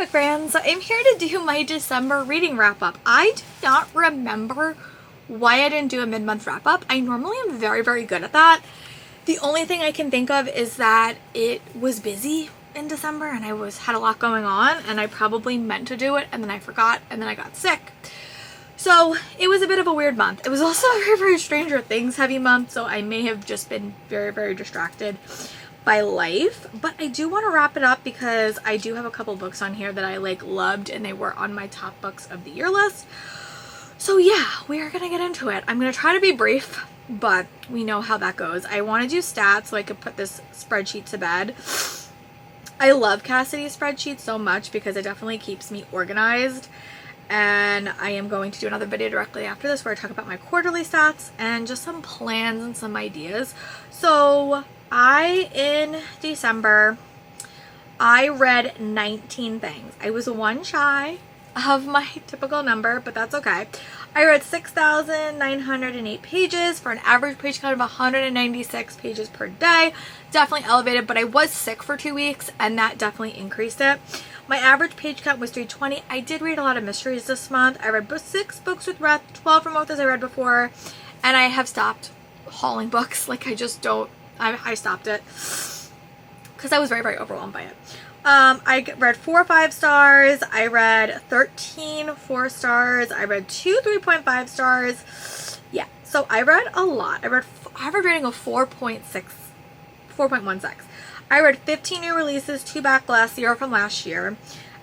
my friends, so I'm here to do my December reading wrap up. I do not remember why I didn't do a mid-month wrap up. I normally am very good at that. The only thing I can think of is that it was busy in December and I had a lot going on and I probably meant to do it and then I forgot and then I got sick. So it was a bit of a weird month. It was also a very Stranger Things heavy month, so I may have just been very distracted by life. But I do want to wrap it up because I do have a couple books on here that I loved and they were on my top books of the year list. So yeah, we are gonna get into it. I'm gonna try to be brief, but we know how that goes. I want to do stats so I could put this spreadsheet to bed. I love Cassidy's spreadsheet so much because it definitely keeps me organized. And I am going to do another video directly after this where I talk about my quarterly stats and just some plans and some ideas. So in December, I read 19 things. I was one shy of my typical number, but that's okay. I read 6,908 pages for an average page count of 196 pages per day. Definitely elevated, but I was sick for 2 weeks and that definitely increased it. My average page count was 320. I did read a lot of mysteries this month. I read 6 books with Reth, 12 from authors I read before, and I have stopped hauling books. I stopped it because I was very overwhelmed by it. I read 4 5-stars. I read 13 4-stars. I read 2 3.5 stars. Yeah, so I read a lot. I read average rating of 4.16. I read 15 new releases, 2 backlash, 0 from last year.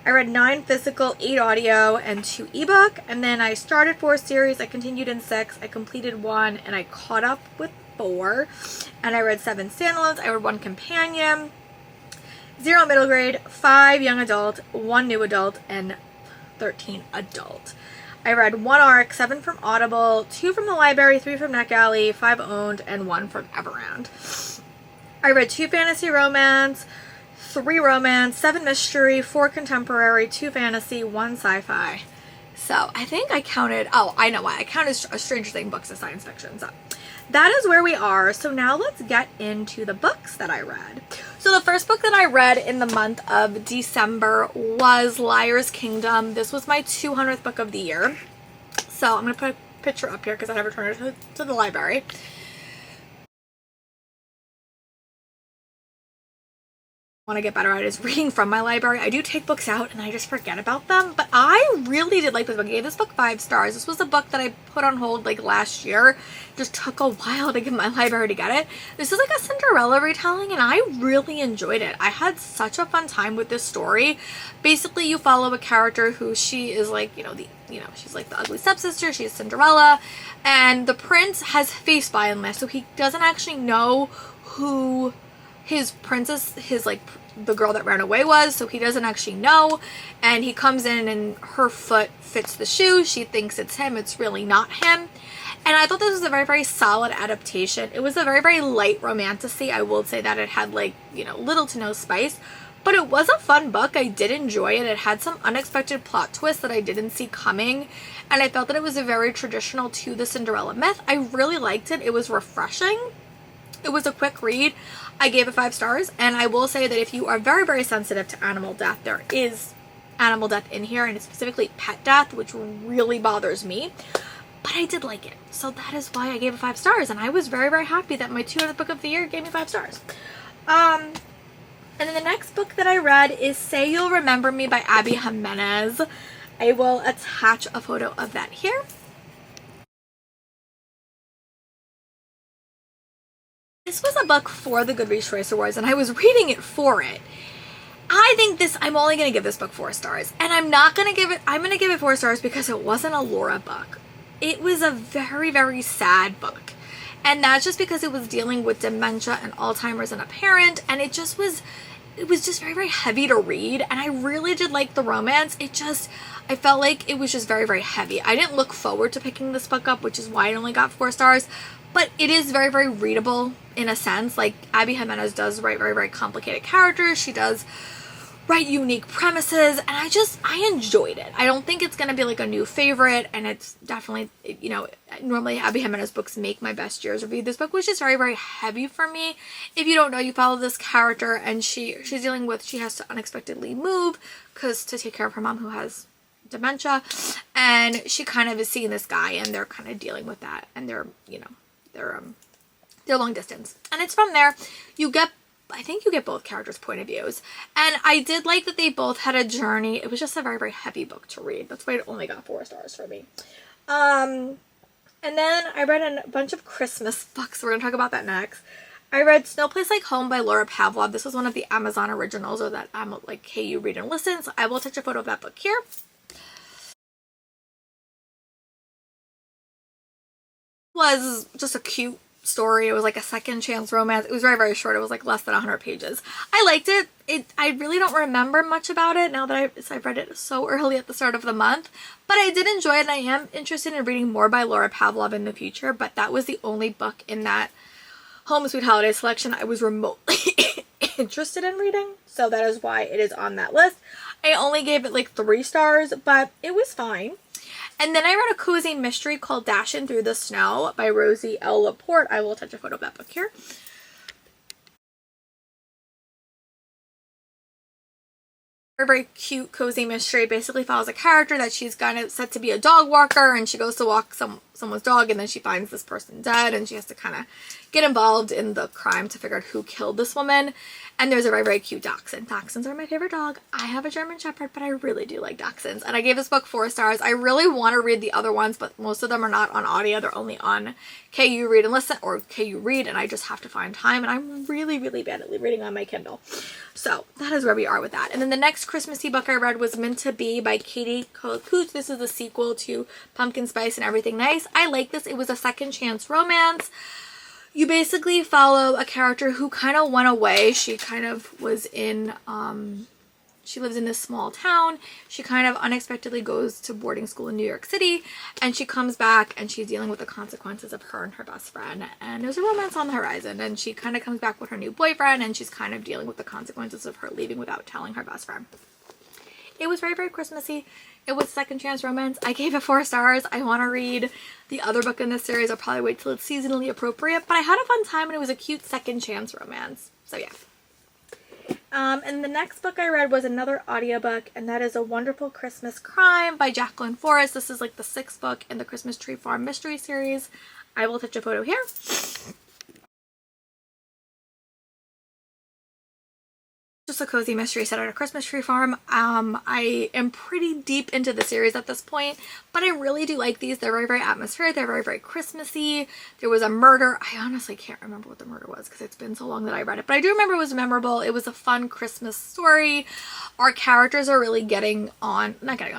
I read 9 physical, 8 audio, and 2 ebook. And then I started 4 series. I continued in 6. I completed 1, and I caught up with 4. And I read 7 standalones. I read 1 companion, 0 middle grade, 5 young adult, 1 new adult, and 13 adult. I read 1 ARC, 7 from Audible, 2 from the library, 3 from NetGalley, 5 owned, and 1 from Everround. I read 2 fantasy romance, 3 romance, 7 mystery, 4 contemporary, 2 fantasy, 1 sci-fi. So I think I counted, oh, I know why. I counted Stranger Things books as science fiction. So that is where we are. So now let's get into the books that I read. So the first book that I read in the month of December was Liar's Kingdom. This was my 200th book of the year. So I'm going to put a picture up here because I have returned it to the library. Want to get better at is reading from my library. I do take books out and I just forget about them, but I really did like this book. I gave this book 5 stars. This was a book that I put on hold last year. It just took a while to get my library to get it. This is a Cinderella retelling and I really enjoyed it. I had such a fun time with this story. Basically, you follow a character who she is she's the ugly stepsister. She's Cinderella, and the prince has face blindness, so he doesn't actually know who his princess, the girl that ran away was, so he doesn't actually know, and he comes in and her foot fits the shoe. She thinks it's him. It's really not him. And I thought this was a very solid adaptation. It was a very light romantasy. I will say that it had little to no spice, but it was a fun book. I did enjoy it. It had some unexpected plot twists that I didn't see coming, and I felt that it was a very traditional to the Cinderella myth. I really liked it. It was refreshing. It was a quick read. I gave it 5 stars, and I will say that if you are very sensitive to animal death, there is animal death in here, and it's specifically pet death, which really bothers me, but I did like it. So that is why I gave it 5 stars, and I was very happy that my 200th book of the year gave me 5 stars. And then the next book that I read is Say You'll Remember Me by Abby Jimenez. I will attach a photo of that here. This was a book for the Goodreads Choice Awards, and I was reading it for it. I'm only going to give this book 4 stars, and I'm going to give it 4 stars because it wasn't a Laura book. It was a very sad book, and that's just because it was dealing with dementia and Alzheimer's in a parent, and it was just very heavy to read, and I really did like the romance. I felt like it was just very heavy. I didn't look forward to picking this book up, which is why it only got 4 stars. But it is very readable in a sense. Abby Jimenez does write very complicated characters. She does write unique premises, and I enjoyed it. I don't think it's going to be like a new favorite, and it's definitely, you know, normally Abby Jimenez books make my best years review. This book was just very, very heavy for me. If you don't know, you follow this character, and she's dealing with, she has to unexpectedly move because to take care of her mom who has dementia, and she kind of is seeing this guy, and they're kind of dealing with that, and they're, you know, they're long distance, and it's from there I think you get both characters' point of views, and I did like that they both had a journey. It was just a very, very heavy book to read. That's why it only got 4 stars for me. And then I read a bunch of Christmas books. We're gonna talk about that next. I read No Place Like Home by Laura Pavlov. This was one of the Amazon originals, or that I'm like, hey, you read and listen. So I will attach a photo of that book here. Was just a cute story. It was like a second chance romance. It was very, very short. It was like less than 100 pages. I liked it. I really don't remember much about it now that I've read it so early at the start of the month, but I did enjoy it, and I am interested in reading more by Laura Pavlov in the future, but that was the only book in that Home Sweet Holiday selection I was remotely interested in reading, so that is why it is on that list. I only gave it like 3 stars, but it was fine. And then I read a cozy mystery called Dashing Through the Snow by Rosie L. Laporte. I will attach a photo of that book here. Very cute cozy mystery. It basically follows a character that she's set to be a dog walker, and she goes to walk someone's dog, and then she finds this person dead, and she has to kind of get involved in the crime to figure out who killed this woman. And there's a very, very cute dachshund. Dachshunds are my favorite dog. I have a German Shepherd, but I really do like dachshunds. And I gave this book 4 stars. I really want to read the other ones, but most of them are not on audio. They're only on KU Read and Listen, or KU Read, and I just have to find time. And I'm really, really bad at reading on my Kindle. So that is where we are with that. And then the next Christmassy book I read was Meant to Be by Katie Cooch. This is the sequel to Pumpkin Spice and Everything Nice. I like this. It was a second chance romance. You basically follow a character who kind of went away. She kind of was in, she lives in this small town. She kind of unexpectedly goes to boarding school in New York City, and she comes back, and she's dealing with the consequences of her and her best friend. And there's a romance on the horizon, and she kind of comes back with her new boyfriend, and she's kind of dealing with the consequences of her leaving without telling her best friend. It was very, very Christmassy. It was second chance romance. I gave it 4 stars. I want to read the other book in this series. I'll probably wait till it's seasonally appropriate, but I had a fun time, and it was a cute second chance romance. So yeah. And the next book I read was another audiobook, and that is A Wonderful Christmas Crime by Jacqueline Forrest. This is like the 6th book in the Christmas Tree Farm mystery series. I will attach a photo here. Just a cozy mystery set at a Christmas tree farm. I am pretty deep into the series at this point, but I really do like these. They're very, very atmospheric. They're very, very Christmassy. There was a murder. I honestly can't remember what the murder was because it's been so long that I read it, but I do remember it was memorable. It was a fun Christmas story. Our characters are really not getting on,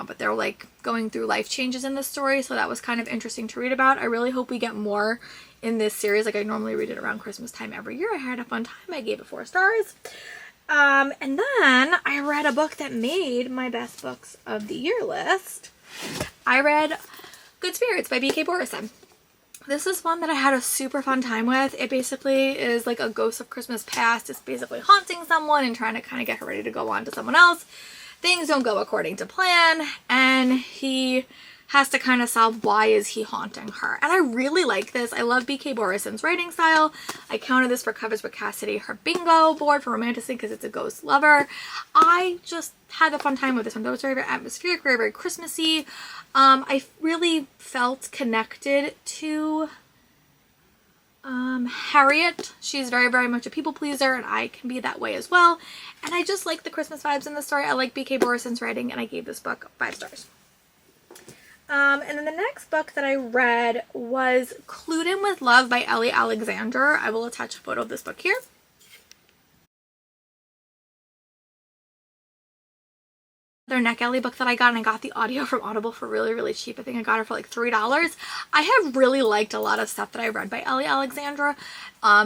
but they're like going through life changes in this story, so that was kind of interesting to read about. I really hope we get more in this series. Like, I normally read it around Christmas time every year. I had a fun time. I gave it 4 stars. And then I read a book that made my best books of the year list. I read Good Spirits by B.K. Borison. This is one that I had a super fun time with. It basically is like a ghost of Christmas past. It's basically haunting someone and trying to kind of get her ready to go on to someone else. Things don't go according to plan, and he has to kind of solve why is he haunting her. And I really like this. I love B.K. Borison's writing style. I counted this for Covers with Cassidy, her bingo board for romanticism, because it's a ghost lover. I just had a fun time with this one. That was very, very atmospheric, very, very Christmassy. I really felt connected to Harriet. She's very, very much a people pleaser, and I can be that way as well. And I just like the Christmas vibes in the story. I like B.K. Borison's writing, and I gave this book 5 stars. And then the next book that I read was Clued In With Love by Ellie Alexander. I will attach a photo of this book here. Their Neck Alley book that I got, and I got the audio from Audible for really, really cheap. I think I got it for like $3. I have really liked a lot of stuff that I read by Ellie Alexandra.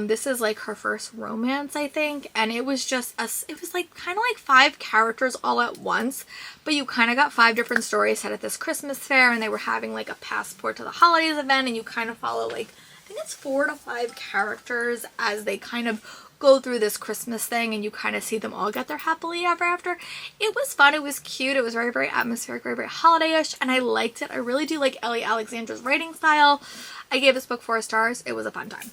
This is like her first romance, I think, and it was just it was like kind of like 5 characters all at once, but you kind of got 5 different stories set at this Christmas fair, and they were having like a passport to the holidays event, and you kind of follow like think it's 4 to 5 characters as they kind of go through this Christmas thing, and you kind of see them all get their happily ever after. It was fun. It was cute. It was very, very atmospheric, very, very holiday-ish, and I liked it. I really do like Ellie Alexandra's writing style. I gave this book 4 stars. It was a fun time.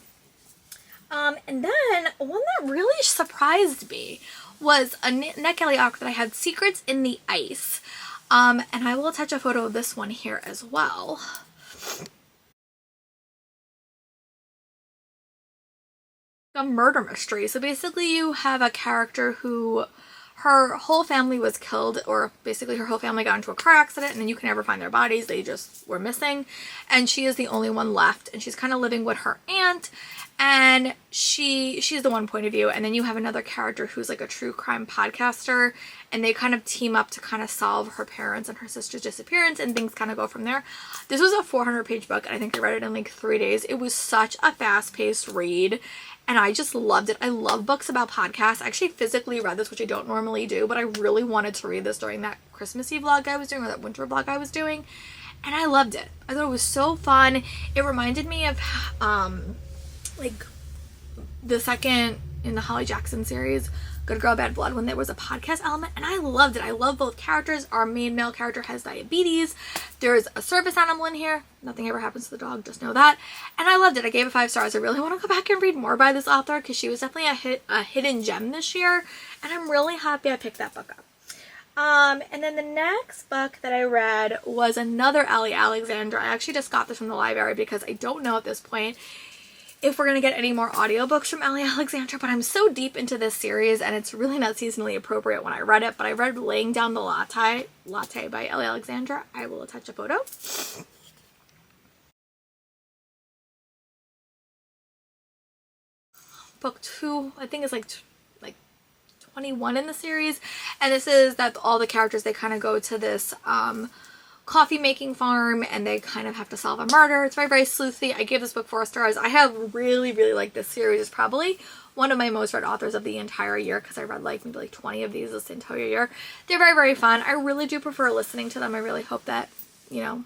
And then one that really surprised me was a Nick Kelly arc that I had, Secrets in the Ice. And I will attach a photo of this one here as well. A murder mystery. So basically you have a character who her whole family was killed, or basically her whole family got into a car accident, and then you can never find their bodies. They just were missing, and she is the only one left, and she's kind of living with her aunt, and she's the one point of view. And then you have another character who's like a true crime podcaster, and they kind of team up to kind of solve her parents and her sister's disappearance, and things kind of go from there. This was a 400-page book, and I think I read it in like 3 days. It was such a fast-paced read, and I just loved it. I love books about podcasts. I actually physically read this, which I don't normally do, but I really wanted to read this during that Christmas Eve vlog I was doing, or that winter vlog I was doing, and I loved it. I thought it was so fun. It reminded me of like the second in the Holly Jackson series, Good Girl Bad Blood, when there was a podcast element, and I loved it. I love both characters. Our main male character has diabetes. There's a service animal in here. Nothing ever happens to the dog, just know that. And I loved it. I gave it 5 stars. I really want to go back and read more by this author, because she was definitely a hidden gem this year, and I'm really happy I picked that book up. And then the next book that I read was another Ellie Alexandra. I actually just got this from the library because I don't know at this point if we're going to get any more audiobooks from Ellie Alexandra, but I'm so deep into this series, and it's really not seasonally appropriate when I read it, but I read Laying Down the Latte by Ellie Alexandra. I will attach a photo. Book 2, I think it's like 21 in the series, and this is that all the characters, they kind of go to this coffee making farm, and they kind of have to solve a murder. It's very, very sleuthy. I gave this book 4 stars. I have really, really liked this series. It's probably one of my most read authors of the entire year, because I read like maybe like 20 of these this entire year. They're very, very fun. I really do prefer listening to them. I really hope that, you know,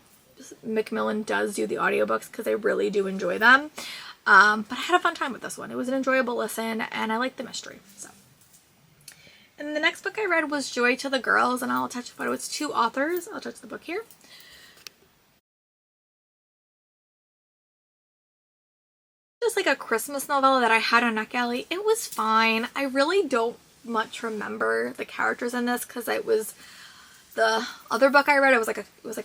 Macmillan does do the audiobooks, because I really do enjoy them. But I had a fun time with this one. It was an enjoyable listen, and I liked the mystery. So. And the next book I read was Joy to the Girls, and I'll attach a photo. It's 2 authors. I'll attach the book here. Just like a Christmas novella that I had on NetGalley. It was fine. I really don't much remember the characters in this, because it was the other book I read. It was like a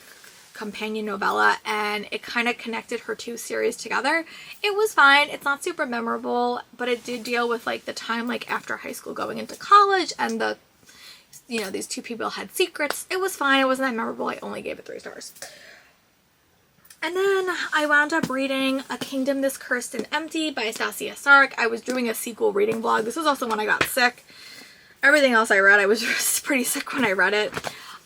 companion novella, and it kind of connected her 2 series together. It was fine. It's not super memorable, but it did deal with like the time like after high school going into college, and the, you know, these 2 people had secrets. It was fine. It wasn't that memorable. I only gave it 3 stars. And then I wound up reading A Kingdom This Cursed and Empty by Stasia Sark. I was doing a sequel reading vlog. This was also when I got sick. Everything else I read, I was pretty sick when I read it.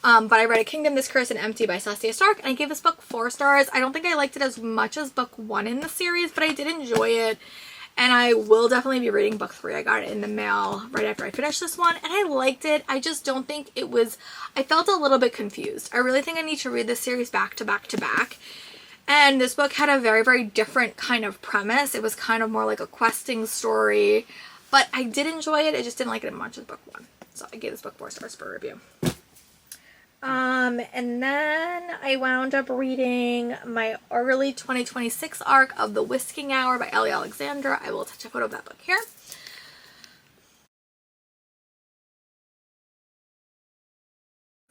But I read A Kingdom This Cursed and Empty by Stasia Sark, and I gave this book 4 stars. I don't think I liked it as much as book 1 in the series, but I did enjoy it, and I will definitely be reading book 3. I got it in the mail right after I finished this one, and I liked it. I just don't think it was, I felt a little bit confused. I really think I need to read this series back to back to back. And this book had a very, very different kind of premise. It was kind of more like a questing story, but I did enjoy it. I just didn't like it as much as book 1. So I gave this book 4 stars for review. And then I wound up reading my early 2026 arc of The Whisking Hour by Ellie Alexandra. I will attach a photo of that book here.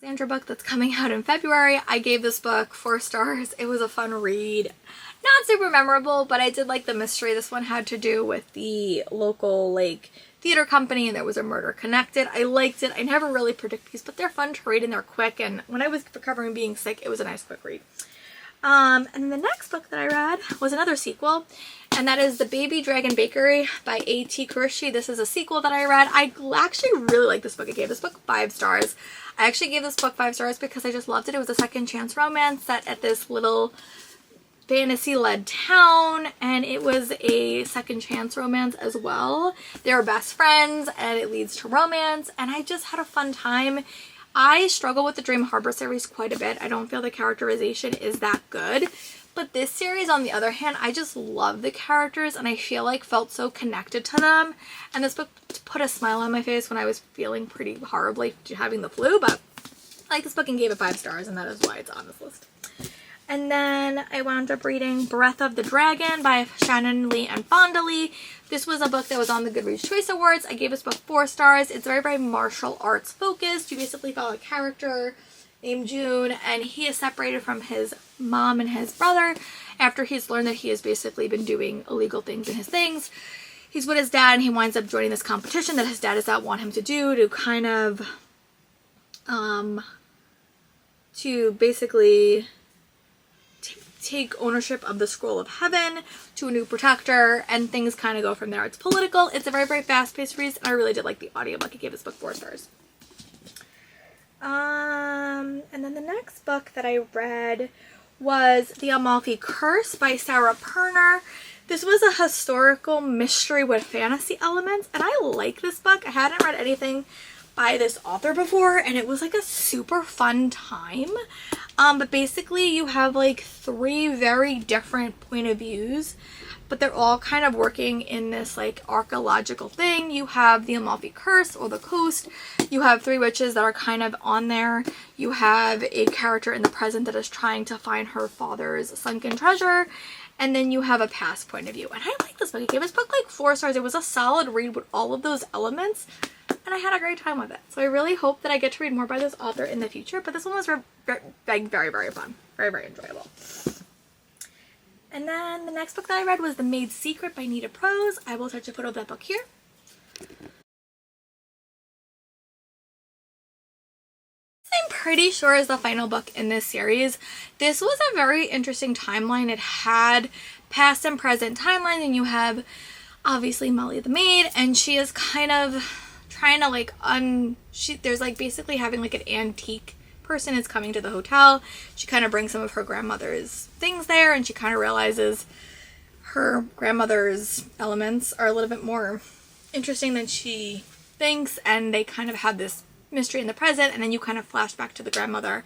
Alexandra book that's coming out in February. I gave this book 4 stars. It was a fun read. Not super memorable, but I did like the mystery. This one had to do with the local like theater company, and there was a murder connected. I liked it. I never really predict these, but they're fun to read and they're quick, and when I was recovering being sick, it was a nice quick read. And the next book that I read was another sequel, and that is The Baby Dragon Bakery by A.T. Kurishi. This is a sequel that I read. I actually really like this book. I gave this book 5 stars. I actually gave this book 5 stars because I just loved it. It was a second chance romance set at this little fantasy-led town, and it was a second chance romance as well. They're best friends, and it leads to romance, and I just had a fun time. I struggle with the Dream Harbor series quite a bit. I don't feel the characterization is that good, But this series, on the other hand, I just love the characters and I feel like felt so connected to them. And this book put a smile on my face when I was feeling pretty horribly having the flu, but I like this book and gave it 5 stars, and that is why it's on this list. And then I wound up reading Breath of the Dragon by Shannon Lee and Fonda Lee. This was a book that was on the Goodreads Choice Awards. I gave this book 4 stars. It's very, very martial arts focused. You basically follow a character named June, and he is separated from his mom and his brother after he's learned that he has basically been doing illegal things in his things. He's with his dad, and he winds up joining this competition that his dad does not want him to do to kind of, to basically take ownership of the Scroll of Heaven to a new protector, and things kind of go from there. It's political. It's a very, very fast-paced read, and I really did like the audiobook. I gave this book 4 stars. And then the next book that I read was The Amalfi Curse by Sarah Perner. This was a historical mystery with fantasy elements, and I like this book. I hadn't read anything by this author before, and it was like a super fun time. But basically you have like 3 very different point of views, but they're all kind of working in this like archaeological thing. You have the Amalfi Curse, or the coast. You have 3 witches that are kind of on there. You have a character in the present that is trying to find her father's sunken treasure. And then you have a past point of view. And I like this book. I gave this book like 4 stars. It was a solid read with all of those elements, and I had a great time with it. So I really hope that I get to read more by this author in the future. But this one was very, very fun. Very, very enjoyable. And then the next book that I read was The Maid's Secret by Nita Prose. I will touch a photo of that book here. I'm pretty sure is the final book in this series. This was a very interesting timeline. It had past and present timelines, and you have obviously Molly the maid, and she is kind of trying to like there's like basically having like an antique person is coming to the hotel. She kind of brings some of her grandmother's things there, and she kind of realizes her grandmother's elements are a little bit more interesting than she thinks, and they kind of have this mystery in the present, and then you kind of flash back to the grandmother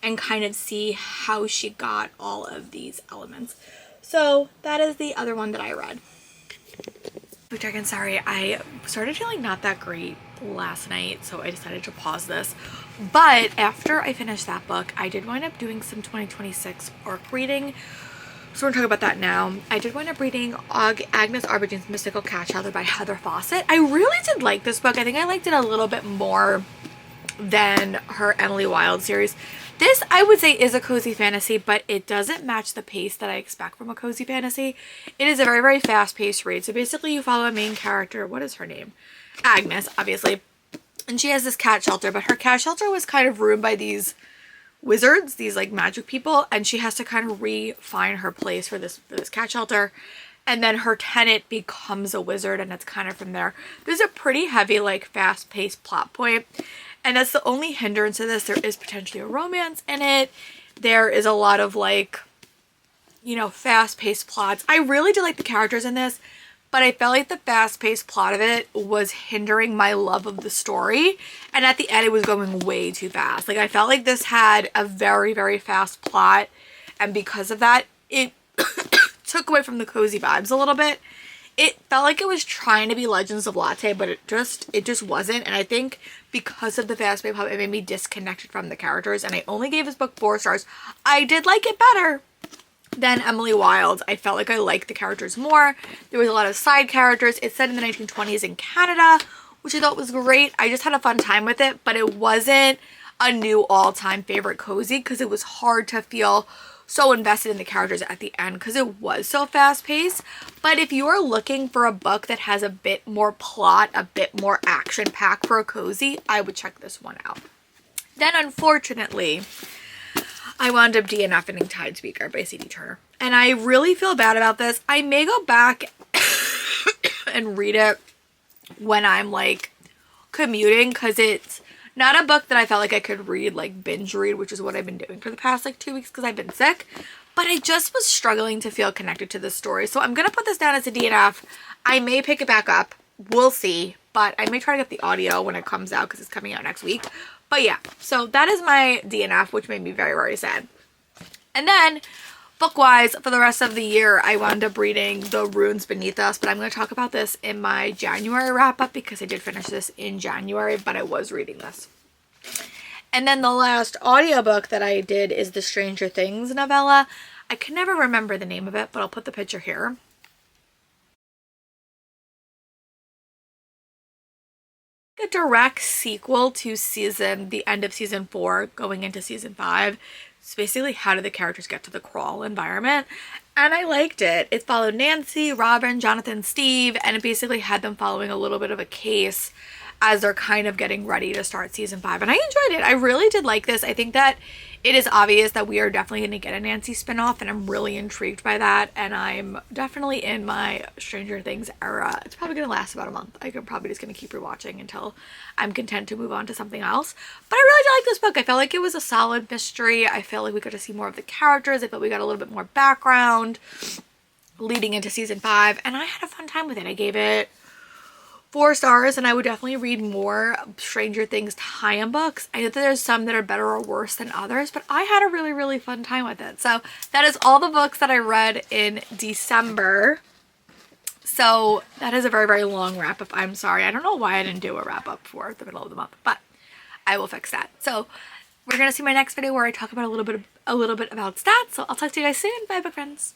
and kind of see how she got all of these elements. So that is the other one that I read. Book Dragon, sorry, I started feeling not that great last night, so I decided to pause this. But after I finished that book, I did wind up doing some 2026 ARC reading. So we're going to talk about that now. I did wind up reading Agnes Aubergine's Mystical Cat Shelter by Heather Fawcett. I really did like this book. I think I liked it a little bit more than her Emily Wilde series. This, I would say, is a cozy fantasy, but it doesn't match the pace that I expect from a cozy fantasy. It is a very, very fast-paced read. So basically you follow a main character. What is her name? Agnes, obviously. And she has this cat shelter, but her cat shelter was kind of ruined by these wizards, these like magic people, and she has to kind of re-find her place for this cat shelter. And then her tenant becomes a wizard, and it's kind of from there. There's a pretty heavy, like, fast-paced plot point. And that's the only hindrance to this. There is potentially a romance in it. There is a lot of, like, you know, fast-paced plots. I really do like the characters in this, but I felt like the fast-paced plot of it was hindering my love of the story. And at the end, it was going way too fast. Like, I felt like this had a very, very fast plot. And because of that, it took away from the cozy vibes a little bit. It felt like it was trying to be Legends of Latte, but it just wasn't. And I think because of the fast-paced plot, it made me disconnected from the characters. And I only gave this book 4 stars. I did like it better than Emily Wilde. I felt like I liked the characters more. There was a lot of side characters. It's set in the 1920s in Canada, which I thought was great. I just had a fun time with it, but it wasn't a new all-time favorite cozy because it was hard to feel so invested in the characters at the end because it was so fast-paced. But if you're looking for a book that has a bit more plot, a bit more action-packed for a cozy, I would check this one out. Then, unfortunately, I wound up DNFing Tide Speaker by C.D. Turner. And I really feel bad about this. I may go back and read it when I'm, like, commuting because it's not a book that I felt like I could read, like binge read, which is what I've been doing for the past like 2 weeks because I've been sick. But I just was struggling to feel connected to this story. So I'm going to put this down as a DNF. I may pick it back up. We'll see. But I may try to get the audio when it comes out because it's coming out next week. But yeah, so that is my DNF, which made me very, very sad. And then Book-wise, for the rest of the year, I wound up reading The Runes Beneath Us, but I'm going to talk about this in my January wrap-up because I did finish this in January, but I was reading this. And then the last audiobook that I did is the Stranger Things novella. I can never remember the name of it, but I'll put the picture here. A direct sequel to the end of season 4 going into season 5. It's basically how did the characters get to the crawl environment, and I liked it. It followed Nancy, Robin, Jonathan, Steve, and it basically had them following a little bit of a case as they're kind of getting ready to start season 5, and I enjoyed it. I really did like this. I think that it is obvious that we are definitely going to get a Nancy spinoff, and I'm really intrigued by that, and I'm definitely in my Stranger Things era. It's probably going to last about a month. I'm probably just going to keep rewatching until I'm content to move on to something else. But I really did like this book. I felt like it was a solid mystery. I felt like we got to see more of the characters. I felt we got a little bit more background leading into season 5, and I had a fun time with it. I gave it 4 stars, and I would definitely read more Stranger Things tie-in books. I know that there's some that are better or worse than others, but I had a really, really fun time with it. So that is all the books that I read in December. So that is a very, very long wrap-up. I'm sorry. I don't know why I didn't do a wrap-up for the middle of the month, but I will fix that. So we're going to see my next video where I talk about a little bit about stats. So I'll talk to you guys soon. Bye, book friends.